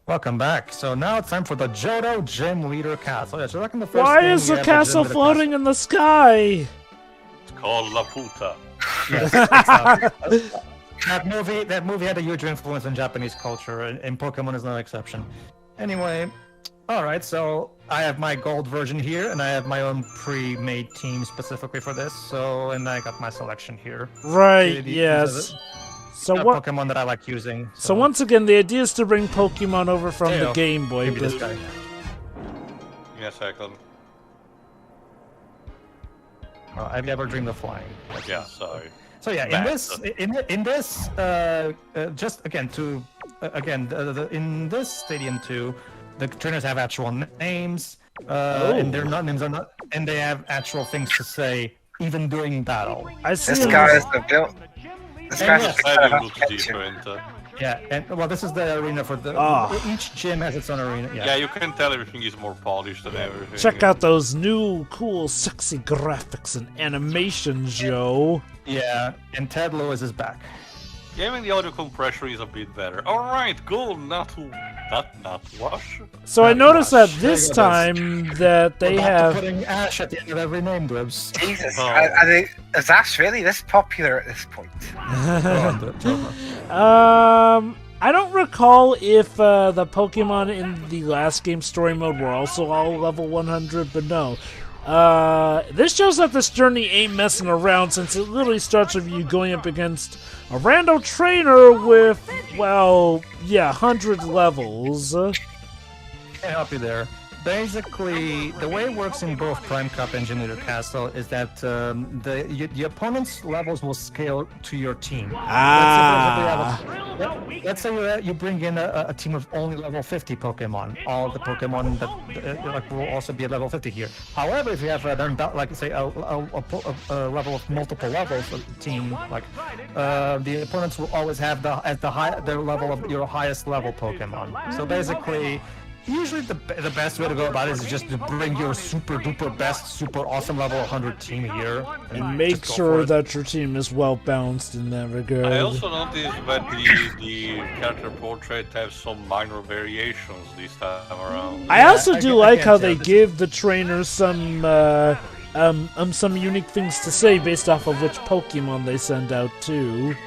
Welcome back. So now it's time for the Johto Gym Leader Castle. Yeah, so like in the first Why game, is we the have castle Gym Leader floating in the sky? It's called La Puta. Yes, that movie had a huge influence on Japanese culture, and Pokemon is no exception. Anyway, all right. So I have my gold version here, and I have my own pre-made team specifically for this. So, and I got my selection here. Right, yes. So what? Pokemon that I like using. So once again, the idea is to bring Pokemon over from There you the go. Game Boy. Give me this guy. Give me a second. Have you ever dreamed of flying? Yeah, sorry. So yeah, in this, just again in this stadium too, the trainers have actual names, and their names are not, and they have actual things to say even during battle. I see. This guy is the build. This guy's yes. the I kind will of look different. Yeah, and well, this is the arena for the. Each gym has its own arena. Yeah, you can tell everything is more polished than everything. Check out those new, cool, sexy graphics and animations, Joe. Yeah, and Ted Lewis is back. Yeah, even the audio compressor is a bit better. Alright, goal, not wash. So I noticed that There this you go, time that they We're back to have. putting Ash at the end of every name, Glibs. Jesus. Oh. Is Ash really this popular at this point? I don't recall if the Pokemon in the last game story mode were also all level 100, but no. This shows that this journey ain't messing around, since it literally starts with you going up against a random trainer with, well, yeah, 100 levels. Can't help you there. Basically, the way it works in both Prime Cup and Gym Leader Castle is that the opponent's levels will scale to your team. Let's say you bring in a team of only level 50 Pokemon. All the Pokemon that will also be at level 50 here. However, if you have like say a level of multiple levels of the team, like the opponents will always have their level of your highest level Pokemon. So basically. Usually the best way to go about it is just to bring your super duper best, super awesome level 100 team here. And make sure that your team is well balanced in that regard. I also noticed that the character portrait has some minor variations this time around. I also do like how they this- give the trainers some unique things to say based off of which Pokemon they send out too.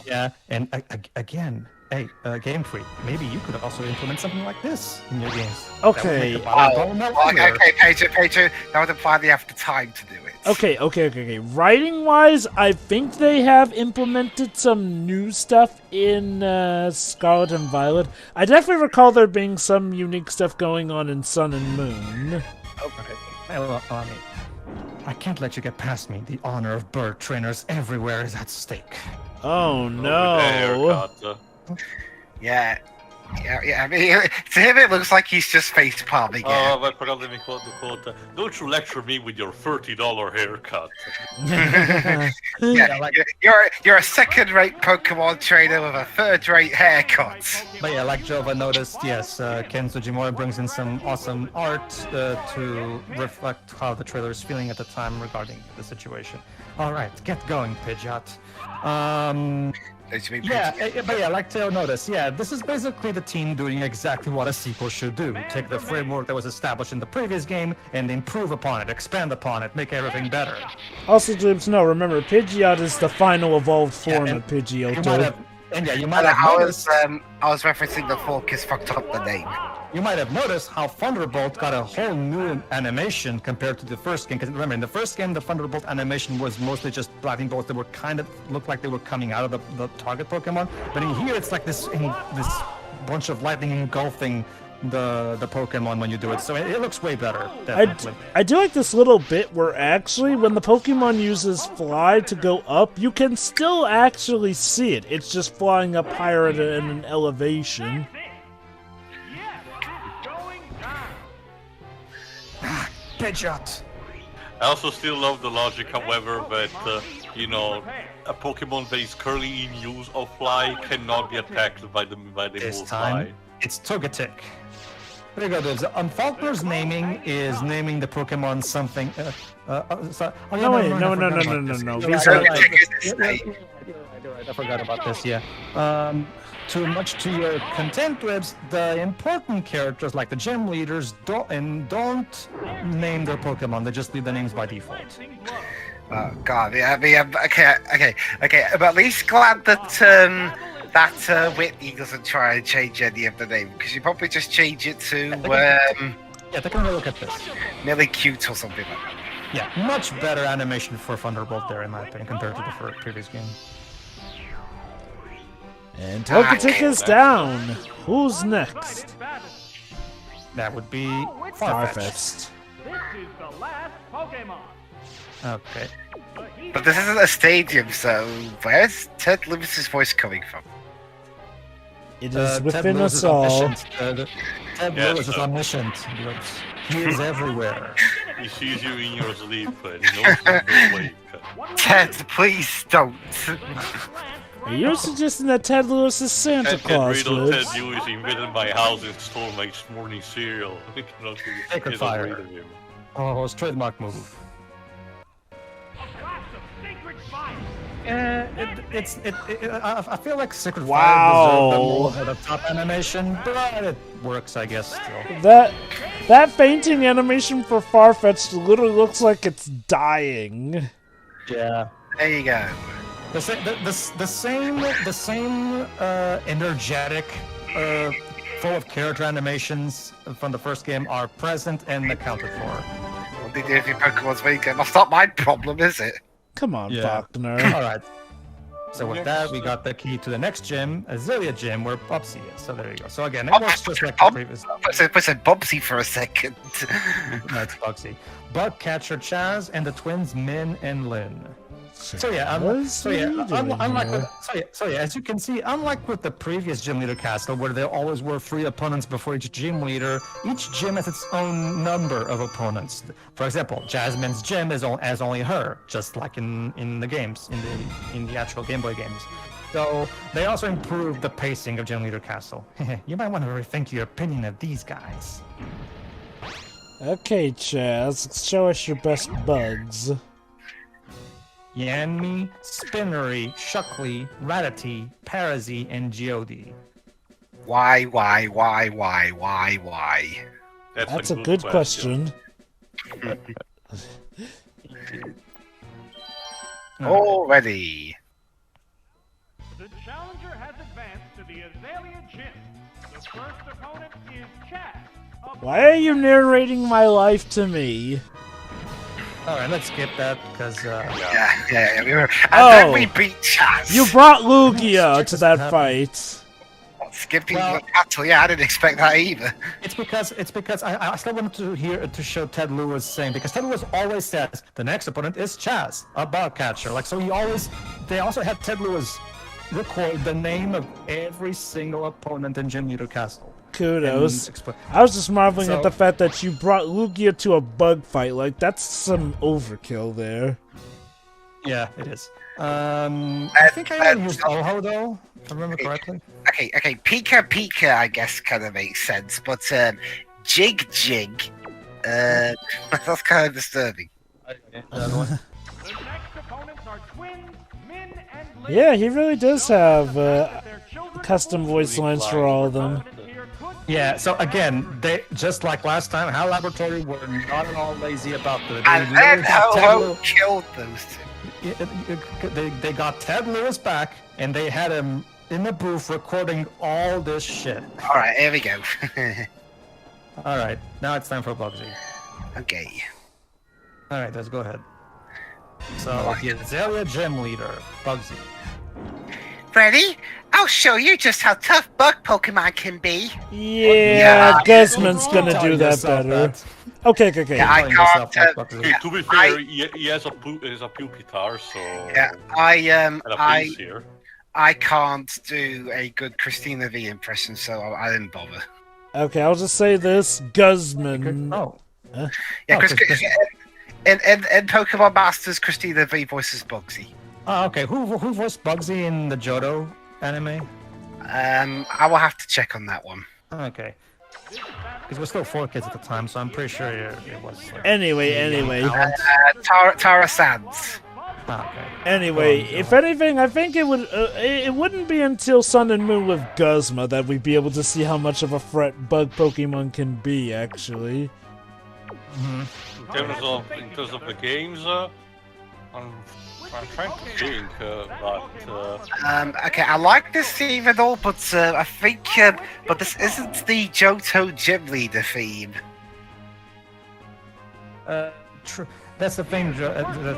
Yeah, and again, hey, Game Freak, maybe you could also implement something like this in your games. Okay. Okay, Pedro, that would imply they have the time to do it. Okay. Writing-wise, I think they have implemented some new stuff in Scarlet and Violet. I definitely recall there being some unique stuff going on in Sun and Moon. Okay. Well, I can't let you get past me. The honor of bird trainers everywhere is at stake. Oh no. Yeah. I mean, to him it looks like he's just face palming. Oh, I forgot to quote the quote. Don't you lecture me with your $30 haircut. You're a second-rate Pokemon trainer with a third-rate haircut. But yeah, like Jova noticed, yes, Ken Sujimura brings in some awesome art to reflect how the trailer is feeling at the time regarding the situation. All right, get going, Pidgeot. But like Teo noticed, this is basically the team doing exactly what a sequel should do. Take the framework that was established in the previous game and improve upon it, expand upon it, make everything better. Also, James, remember, Pidgeot is the final evolved form of Pidgeotto. You might have noticed. I was referencing the Focus fucked up the name. You might have noticed how Thunderbolt got a whole new animation compared to the first game. Because remember, in the first game, the Thunderbolt animation was mostly just lightning bolts that were kind of looked like they were coming out of the target Pokemon. But in here, it's like this bunch of lightning engulfing the Pokemon when you do it. So it looks way better. Definitely. I do like this little bit where actually, when the Pokemon uses Fly to go up, you can still actually see it. It's just flying up higher at an elevation. Pidgeot. I also still love the logic, however, that, a Pokemon that is currently in use of Fly cannot be attacked by the move Fly. It's Togetic. There you go, dudes. Faulkner's naming is naming the Pokemon something. No. You're right. I forgot about this. Yeah. Too much to your content, Ribs. The important characters, like the gym leaders, don't name their Pokemon. They just leave the names by default. Oh God! Yeah, I mean, okay. I'm at least glad that Whitney doesn't try and change any of the name, because you probably just change it to yeah, they can look at this. Millie Cute or something like that. Yeah, much better animation for Thunderbolt there, in my opinion, compared to the previous game. And Togetic is down. Who's next? That would be Farfetch'd. Farfetch'd. This is the last Pokemon. Okay. But this isn't a stadium, so where's Ted Lewis's voice coming from? It is Ted within Lewis us is all. omniscient. Ted Lewis is omniscient. He is everywhere. He sees you in your sleep and he knows when you're awake. Ted, please don't. Are you suggesting that Ted Lewis is Santa Ted Claus? Riddle, Ribs? Ted Lewis invaded my house and stole my morning cereal. Sacred fire. Oh, his trademark move. I feel like Sacred Fire deserved a more over-the-top animation, but it works, I guess, still. That fainting animation for Farfetch'd literally looks like it's dying. Yeah. There you go. The same energetic, full of character animations from the first game are present and accounted for. Well, did you do Pokemon's main game? That's not my problem, is it? Come on, Yeah. Faulkner. Alright. So with that, we got the key to the next gym, Azalea Gym, where Bubsy is. So there you go. So again, it works just like the previous. I said Bubsy for a second. That's Bugsy. Bugcatcher Chaz and the twins Min and Lin. So yeah, as you can see, unlike with the previous gym leader castle, where there always were 3 opponents before each gym leader, each gym has its own number of opponents. For example, Jasmine's gym has only her, just like in the games, in the actual Game Boy games. So they also improved the pacing of Gym Leader Castle. You might want to rethink your opinion of these guys. Okay, Chaz, show us your best bugs. Yanmi, Spinnery, Shuckly, Rattata, Parasy, and Geode. Why? That's a good question. Already. The challenger has advanced to the Azalea Gym. The first opponent is Chaz. Why are you narrating my life to me? Alright, let's skip that, because, Yeah. And Oh. then we beat Chaz. You brought Lugia to that fight. Skipping the battle. Yeah, I didn't expect that either. It's because I still wanted to show Ted Lewis saying, because Ted Lewis always says the next opponent is Chaz, a bug catcher. Like, so they also had Ted Lewis record the name of every single opponent in Gym Leader Castle. Kudos. I was just marveling at the fact that you brought Lugia to a bug fight. Like, that's some overkill there. Yeah, it is. I think I only used Oho, though, if I remember correctly. Okay. Pika, I guess, kind of makes sense, but Jig, that's kind of disturbing. Yeah, he really does have custom voice lines for all of them. Yeah, so again, they just like last time, HAL Laboratory were not at all lazy about the. And then Ho killed those two. They got Ted Lewis back, and they had him in the booth recording all this shit. All right, here we go. All right, now it's time for Bugsy. Okay. All right, let's go ahead. So the Azalea Gym Leader, Bugsy. Ready? I'll show you just how tough bug Pokemon can be. Yeah, Guzman's gonna do that better. Okay. Yeah, I can't. To be fair, he has a Pupitar, so. Yeah, I can't do a good Christina V impression, so I didn't bother. Okay, I'll just say this: Guzman. Oh. Huh? Yeah, in Pokemon Masters, Christina V voices Bugsy. Oh, okay. Who voiced Bugsy in the Johto anime? I will have to check on that one. Okay. Because we're still 4 kids at the time, so I'm pretty sure it was. Anyway. Tara Sands. Okay. Anyway, if anything, I think it wouldn't be until Sun and Moon with Guzma that we'd be able to see how much of a threat bug Pokemon can be, actually. In terms of the games, I'm trying to think, Okay, I like this theme and all, but I think, but this isn't the Johto Gym Leader theme. True. That's the thing.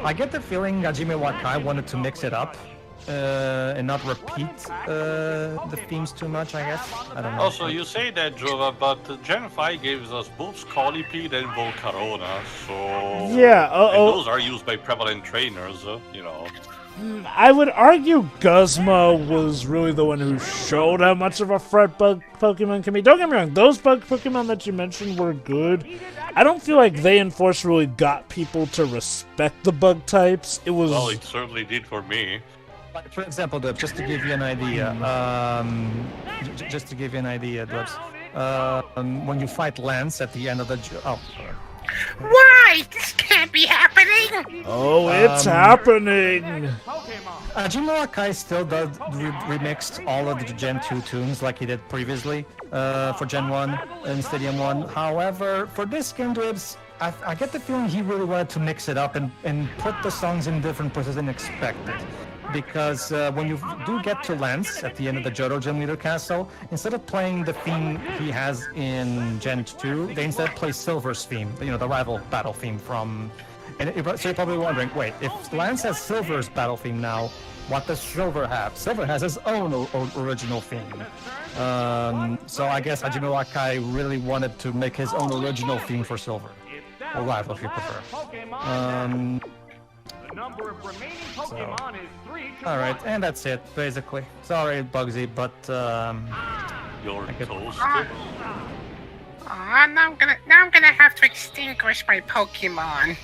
I get the feeling Hajime Wakai wanted to mix it up and not repeat the themes too much, I guess. I don't know. Also, you say that, Jova, but Gen 5 gives us both Scolipede and Volcarona, so... Yeah, and those are used by prevalent trainers, you know. I would argue Guzma was really the one who showed how much of a threat bug Pokemon can be. Don't get me wrong, those bug Pokemon that you mentioned were good. I don't feel like they Enforce really got people to respect the bug types. It was... Well, it certainly did for me. Like, for example, Dubs, just to give you an idea, Dubs, when you fight Lance at the end of the... Why? This can't be happening! Oh, it's happening! Hajime Wakai still does remixed all of the Gen 2 tunes like he did previously for Gen 1 and Stadium 1. However, for this game, Dubs, I get the feeling he really wanted to mix it up and put the songs in different places than expected. Because when you do get to Lance at the end of the Johto Gym Leader Castle, instead of playing the theme he has in Gen 2, they instead play Silver's theme, you know, the rival battle theme from... And so you're probably wondering, wait, if Lance has Silver's battle theme now, what does Silver have? Silver has his own original theme. So I guess Hajime Wakai really wanted to make his own original theme for Silver. Or rival, if you prefer. Number of remaining Pokemon is 3 to Alright, and that's it, basically. Sorry, Bugsy, but You're toasted. Now I'm gonna have to extinguish my Pokemon.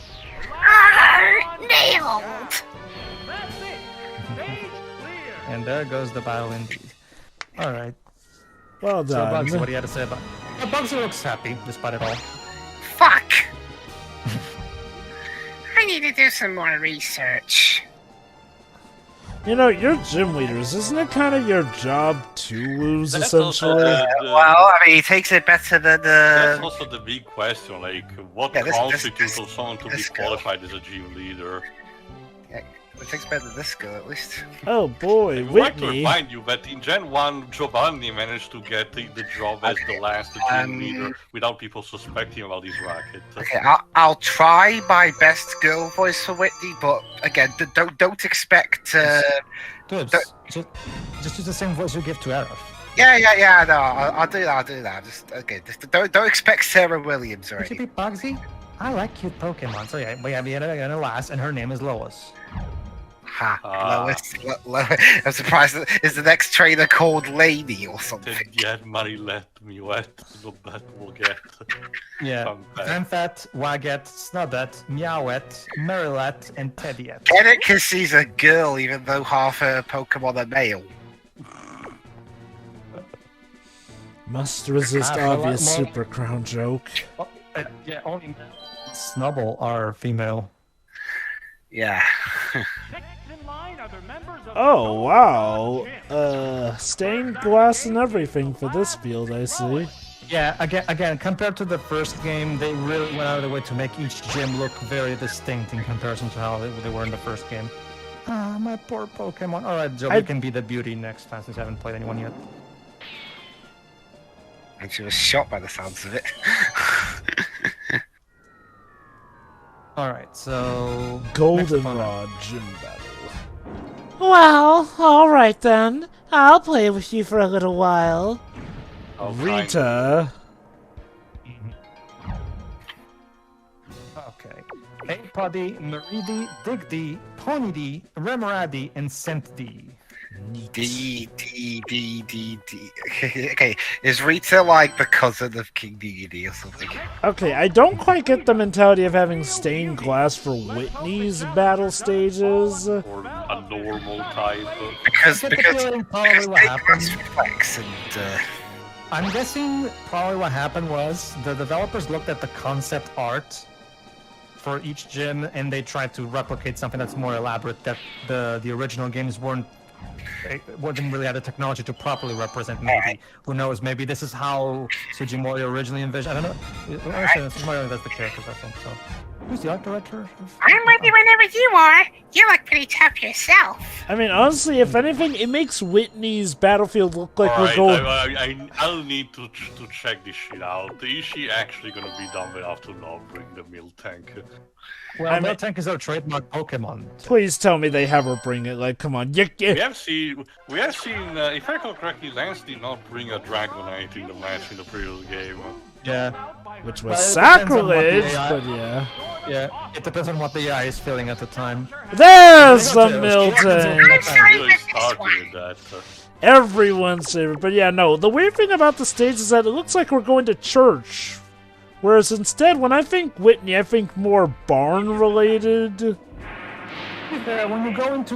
Nailed! That's it. Stage clear. and there goes the battle indeed. Alright. Well So done. Bugsy, what do you have to say about it? Bugsy looks happy, despite it all. Fuck! I need to do some more research. You know, you're gym leaders. Isn't it kind of your job to lose, That's also essentially? Well, I mean, he takes it better than That's the... also the big question, like, what Yeah, this- constitutes of someone to be this guy. qualified as a gym leader? It takes better than this girl, at least. Oh boy, I would like to Whitney. remind you that in Gen 1, Giovanni managed to get the job as the last gym leader without people suspecting about his racket. Okay, I'll try my best girl voice for Whitney, but again, don't expect... Dude, just use the same voice you give to Arif. Yeah, no, I'll do that. Just don't expect Sarah Williams or Would you anything. be Bugsy? I like cute Pokemon. So yeah, we have a lass, and her name is Lois. Ha, Lois. I'm surprised. Is the next trainer called Lady or something? Yet Marilette, Miouette, Lobette, Woget. Yeah. Fanfat, Waget, Snubette, Meowette, Marilette, and Teddyette. Get it? Because she's a girl, even though half her Pokemon are male. Must resist Ah, obvious well, Super Crown joke. Oh, yeah, only Snubble are female. Yeah. Next in line are the members of Oh the wow. Gym. Stained glass and everything for this field, I see. Yeah, again, compared to the first game, they really went out of their way to make each gym look very distinct in comparison to how they were in the first game. Ah, my poor Pokemon. Alright, Joe, you can be the beauty next time since I haven't played anyone yet. And she was shot by the sounds of it. Alright, so... Goldenrod gym battle. Well, alright then. I'll play with you for a little while. Oh, Rita. Okay. Apoddy, Meridi, Digdy, Ponydy, Remoraddy, and Scentdy. D. Okay, is Rita like the cousin of King Dedede or something? Okay, I don't quite get the mentality of having stained glass for Whitney's battle stages. Or a normal type. Because I get the feeling probably what happened. reflex and I'm guessing probably what happened was the developers looked at the concept art for each gym, and they tried to replicate something that's more elaborate that the original games didn't really have the technology to properly represent. Maybe, who knows? Maybe this is how Sugimori originally envisioned. I don't know. Actually, Sugimori, that's the characters, I think. So, who's the art director? I'm ready whenever you are. You look pretty tough yourself. I mean, honestly, if anything, it makes Whitney's Battlefield look like we're Alright, going. I'll need to check this shit out. Is she actually gonna be done after lowering the mill tank? Well, Mill Tank is our trademark Pokemon. Please tell me they have her bring it. Like, come on. We have seen. If I recall correctly, Lance did not bring a Dragonite in the match in the previous game. Yeah. Which was Well, it depends on what the sacrilege, AI but yeah. Yeah, it depends on what the AI is feeling at the time. There's the She Mill has to- Tank! I'm sorry Really for this started one. that. Everyone's favorite. But yeah, no. The weird thing about the stage is that it looks like we're going to church. Whereas instead, when I think Whitney, I think more barn-related. Yeah, when you go into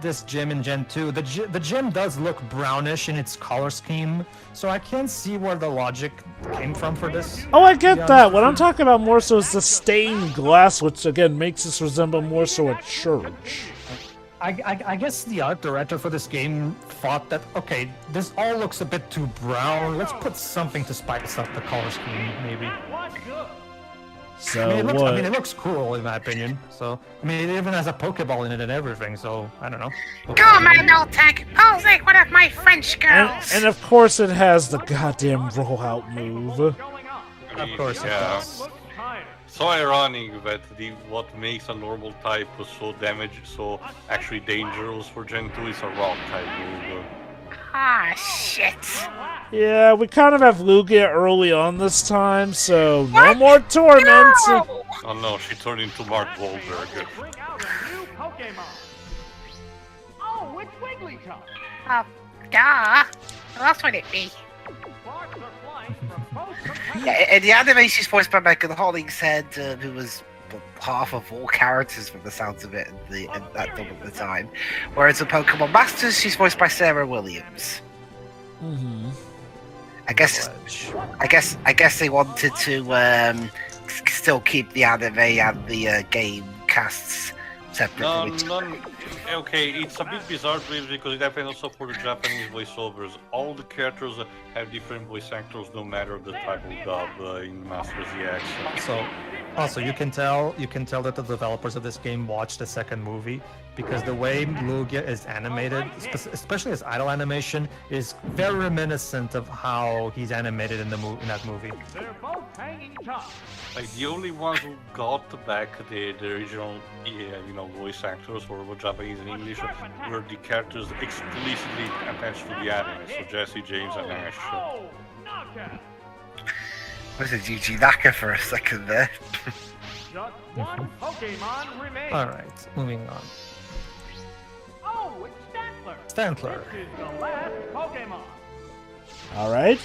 this gym in Gen 2, the gym does look brownish in its color scheme, so I can't see where the logic came from for this. Oh, I get Yeah, that. What I'm talking about more so is the stained glass, which again makes this resemble more so a church. I guess the art director for this game thought that, okay, this all looks a bit too brown, let's put something to spice up the color scheme, maybe. So it looks cool in my opinion. So, I mean, it even has a Pokeball in it and everything, so, I don't know. Go on, my Mill Tank. Pose like one of my French girls. And of course it has the goddamn rollout move. Of course it does. So ironic that what makes a normal type so actually dangerous for Gen 2 is a rock type move. Ah, shit. Yeah, we kind of have Lugia early on this time, so no What? more torment. No! Oh no, she turned into Mark Wahlberg. Bring out a new Pokemon. Oh, it's Wigglytuff. Oh, duh. Who else would it be? Sparks are flying from both competitors. Yeah, and the animation is voiced by Megan Holling said, who was half of all characters from the sounds of it at that double the time. Whereas in Pokemon Masters, she's voiced by Sarah Williams. Mm-hmm. I guess they wanted to still keep the anime and the game casts separate. Okay, it's a bit bizarre really because it happens also for the Japanese voiceovers. All the characters have different voice actors no matter the type of dub in Masters EX. Also, you can tell that the developers of this game watched the second movie because the way Lugia is animated, especially his idle animation, is very reminiscent of how he's animated in that movie. They're both hanging tough. Like the only ones who got back the original, voice actors for Japanese and English were the characters explicitly attached to the anime, so Jesse, James, and Ash. Oh, knockout. Was it Yuji Naka for a second there? Just one Pokemon remains. Alright, moving on. Oh, it's Stantler. Stantler. This is the last Pokemon. Alright,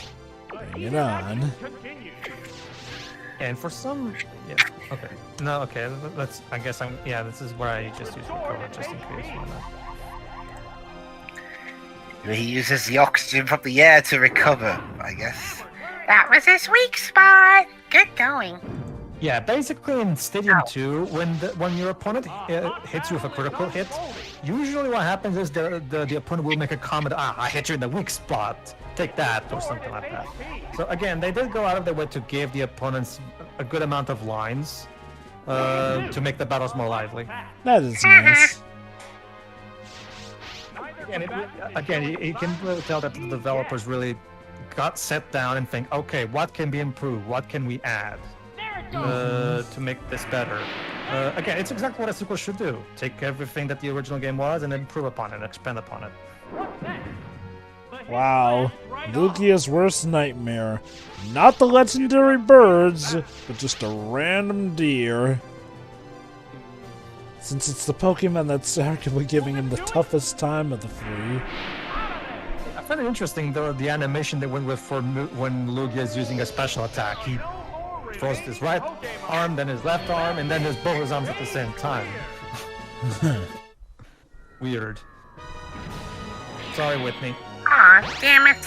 The bring it heat on. action continues. And for some, yeah, okay. No, okay, this is where I just use recover, just in case. Why not? He uses the oxygen from the air to recover, I guess. That was his weak spot. Good going. Yeah, basically in Stadium 2, when your opponent hits you with a critical hit, usually what happens is the opponent will make a comment, I hit you in the weak spot, take that, or something like that. So again, they did go out of their way to give the opponents a good amount of lines to make the battles more lively. That is nice. Again, you can really tell that the developers really got set down and think, okay, what can be improved? What can we add to make this better? Again, it's exactly what a sequel should do. Take everything that the original game was and improve upon it and expand upon it. Wow. Lugia's worst nightmare. Not the legendary birds, but just a random deer. Since it's the Pokemon that's arguably giving him the toughest time of the three. I find it interesting, though, the animation they went with for when Lugia is using a special attack. He throws his right arm, then his left arm, and then both his arms at the same time. Weird. Sorry, Whitney. Aw, damn it.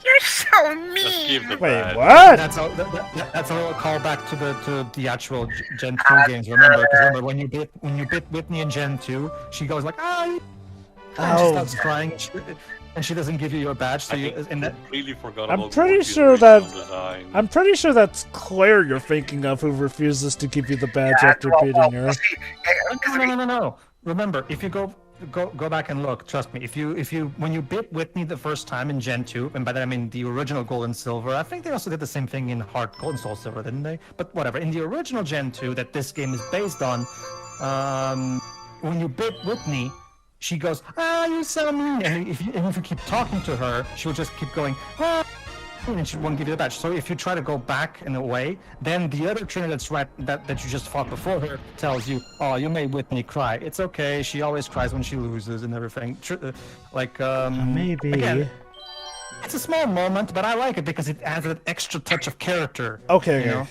You're so mean. Give the Wait, badge. what? That's a little callback to the actual Gen 2 games. Remember, because remember when you bit Whitney in Gen 2, she goes like and she Oh. starts crying, and she doesn't give you your badge. So you and that Completely forgot I'm about pretty Morty's sure original that- design. I'm pretty sure that's Claire you're thinking of who refuses to give you the badge after beating her. No. Remember, if you go back and look, trust me. If you when you bit Whitney the first time in Gen 2, and by that I mean the original Gold and Silver, I think they also did the same thing in Heart Gold and Soul Silver, didn't they? But whatever. In the original Gen 2 that this game is based on, when you bit Whitney, she goes, you're so mean. And if you keep talking to her, she'll just keep going, and she won't give you the badge. So if you try to go back in a way, then the other trainer that you just fought before her tells you, "Oh, you made Whitney cry. It's okay. She always cries when she loses and everything." Maybe. Again, it's a small moment, but I like it because it adds an extra touch of character. Okay. You know?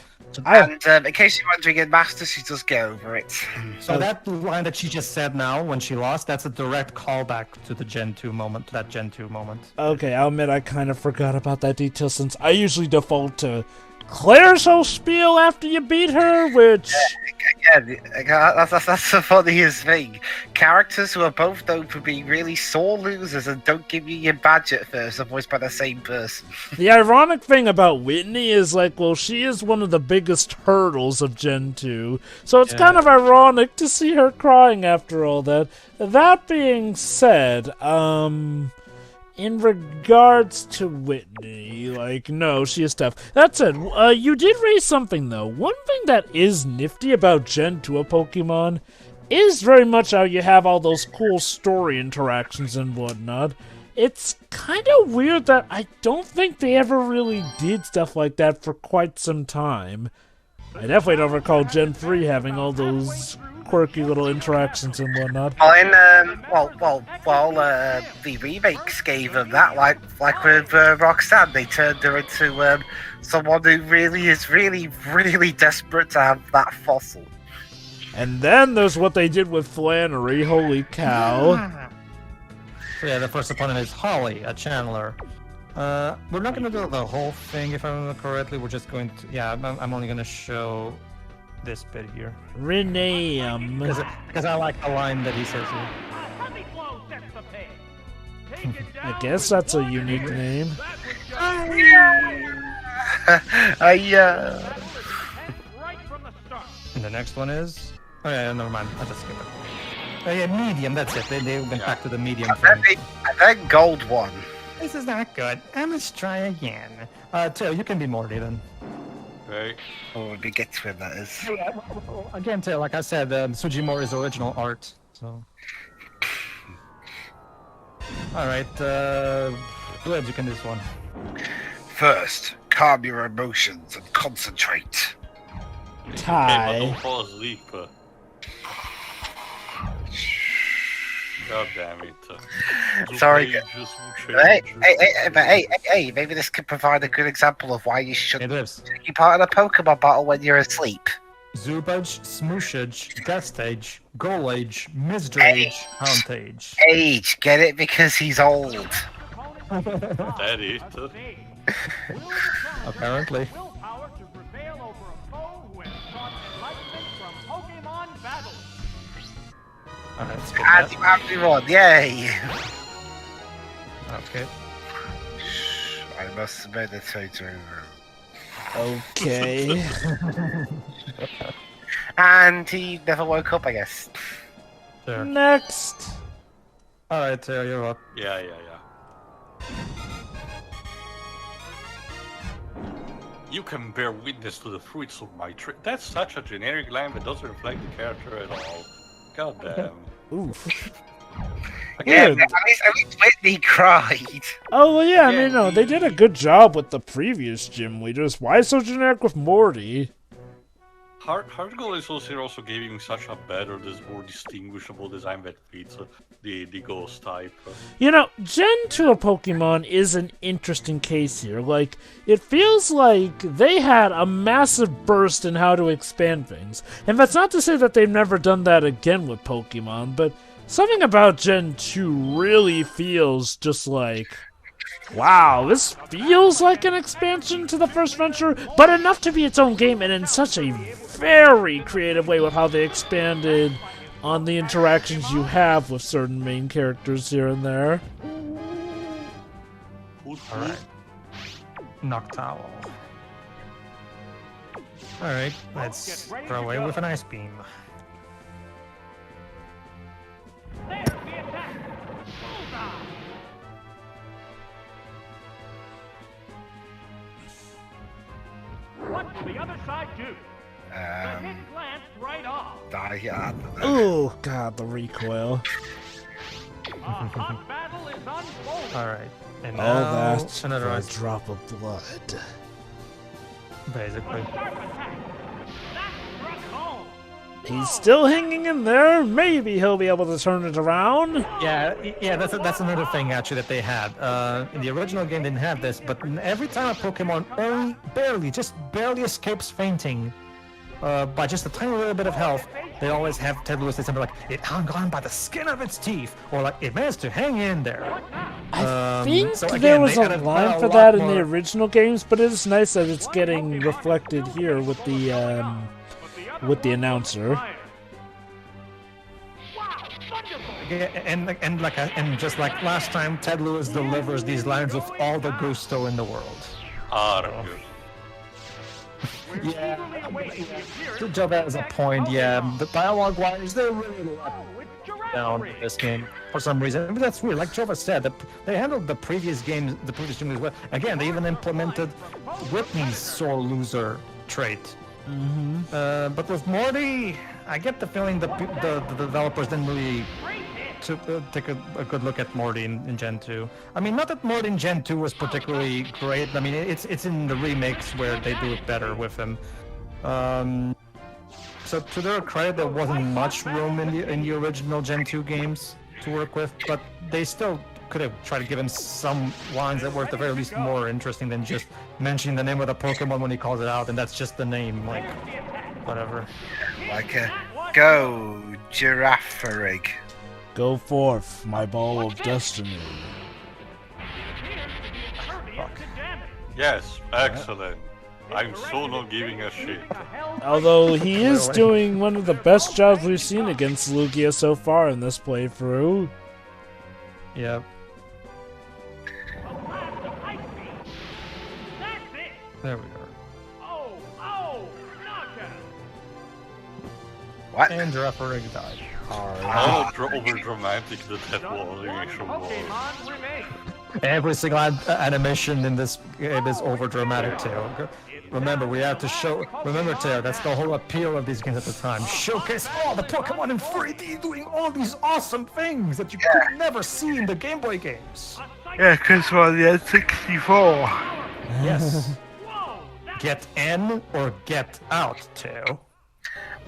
And in case you're wondering, in Masters, she does get over it. So that line that she just said now when she lost, that's a direct callback to the Gen 2 moment, to that Gen 2 moment. Okay, I'll admit I kind of forgot about that detail since I usually default to Claire's whole spiel after you beat her, which... Again, that's the funniest thing. Characters who are both known for being really sore losers and don't give you your badge at first are voiced by the same person. The ironic thing about Whitney is, like, well, she is one of the biggest hurdles of Gen 2, so it's kind of ironic to see her crying after all that. That being said, in regards to Whitney, like, no, she is tough. That said, you did raise something, though. One thing that is nifty about Gen 2 of Pokemon is very much how you have all those cool story interactions and whatnot. It's kind of weird that I don't think they ever really did stuff like that for quite some time. I definitely don't recall Gen 3 having all those quirky little interactions and whatnot. Well, the remakes gave them that, like with Roxanne, they turned her into someone who really is really desperate to have that fossil. And then there's what they did with Flannery, holy cow. So yeah, the first opponent is Holly, a channeler. We're not going to do the whole thing, if I remember correctly. We're just going to... Yeah, I'm only going to show this bit here. Renee, Because I like the line that he says here. Heavy blow sets the pace. Take it down. I guess that's a unique name. Right from the start. And the next one is... Oh yeah, never mind. I'll just skip it. Oh yeah, medium, that's it. They went back to the medium thing. And then gold one. This is not good. I must try again. Tail, you can be Morty then. Okay. Oh, we get to him, that is. Yeah, well, again, Tail, like I said, Sujimori's original art, so... Alright, Glibs, you can do this one. First, calm your emotions and concentrate. Okay, but Ty. don't fall asleep. God damn it. Sorry. Hey. Hey, maybe this could provide a good example of why you Hey, shouldn't Glibs. take part in a Pokemon battle when you're asleep. Zubage, Smooshage, Gustage, Golage, Misdrage, Houndage. Age, get it? Because he's old. That is. Apparently. Willpower to prevail over a foe who has sought enlightenment from Pokemon battles. Alright, let's get And that. you have me on, yay! Okay. I must meditate over. Okay. And he never woke up, I guess. Sure. Next. Alright, Tail, you're up. Yeah. You can bear witness to the fruits of my tree. That's such a generic line that doesn't reflect the character at all. God damn. Oof. Yeah, Good. at least Whitney cried. Oh, well, yeah, I Yeah, mean, no, they did a good job with the previous gym leaders. Why so generic with Morty? Hard Gold is also giving such a better, this more distinguishable design that fits the ghost type. You know, Gen 2 of Pokemon is an interesting case here. Like, it feels like they had a massive burst in how to expand things. And that's not to say that they've never done that again with Pokemon, but something about Gen 2 really feels just like, Wow, this feels like an expansion to the first venture, but enough to be its own game, and in such a very creative way with how they expanded on the interactions you have with certain main characters here and there. Alright. Noctowl. Alright, let's throw away with an ice beam. There's the attack. Bullseye. What will the other side do? The hit glanced right off. Oh god, the recoil. A hot battle is unfolding. Alright. And All now that another for a ice drop of blood. basically. Sharp attack. That struck home. He's still hanging in there. Maybe he'll be able to turn it around. Yeah, that's another thing actually that they had. In the original game, they didn't have this, but every time a Pokemon just barely escapes fainting by just a tiny little bit of health, they always have Ted Lewis say something like, "It hung on by the skin of its teeth," or like, "It managed to hang in there." I think so there again, was they a added line a for lot that in the more- original games, but it's nice that it's getting reflected here with the announcer. Wow, wonderful. Yeah, and just like last time, Ted Lewis delivers these lines with all the gusto in the world. Argus. Yeah, Joe has a point. Yeah, the dialogue-wise, they're really let down in this game for some reason. I mean, that's weird. Like Jova said, they handled the previous games as well. Again, they even implemented Whitney's sore loser trait. But with Morty, I get the feeling the developers didn't really take a good look at Morty in Gen 2. I mean, not that Morty in Gen 2 was particularly great. I mean, it's in the remakes where they do it better with him. So to their credit, there wasn't much room in the original Gen 2 games to work with, but they still could have tried to give him some lines that were at the very least more interesting than just mentioning the name of the Pokemon when he calls it out, and that's just the name, like, whatever. Like a go Giraffarig. Go forth, my ball of destiny. Yes, excellent. I'm so not giving a shit. Although he is doing one of the best jobs we've seen against Lugia so far in this playthrough. Yeah. There we are. What? And Giraffarig died. How over dramatic that was in actual war. Every single animation in this game is over dramatic, Teo. Remember, we have to show. Remember, Teo, that's the whole appeal of these games at the time. Showcase all the Pokemon in 3D doing all these awesome things that you could never see in the Game Boy games. Yeah, because we're on the N64. Yes. Get in or get out, Teo.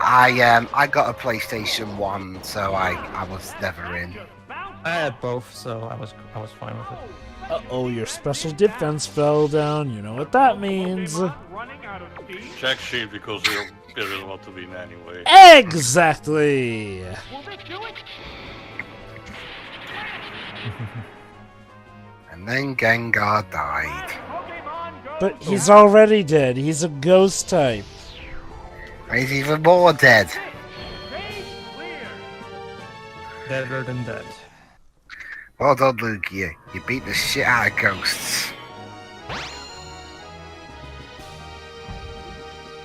I got a PlayStation 1, so I was never in. I had both, so I was fine with it. Uh-oh, your special defense fell down. You know what that means. Check shield because we didn't want to win anyway. Exactly! And then Gengar died. But he's already dead. He's a ghost type. He's even more dead. Deader than dead. Well done, Lugia. You beat the shit out of ghosts.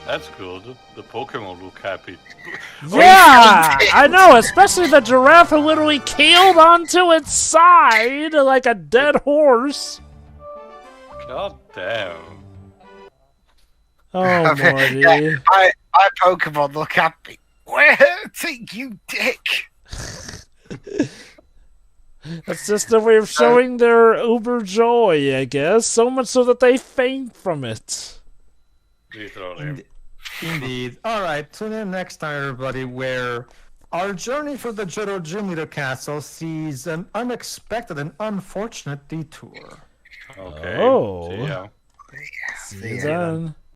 That's good. The Pokemon look happy. Yeah! I know, especially the giraffe who literally keeled onto its side like a dead horse. God damn. Oh, Morty. Yeah, my Pokemon look at me. We're hurting, you dick. That's just a way of showing their uber joy, I guess. So much so that they faint from it. Literally. Indeed. Alright, tune in next time, everybody, where our journey for the Johto Gym Leader Castle sees an unexpected and unfortunate detour. Okay. Oh. See ya. See you then.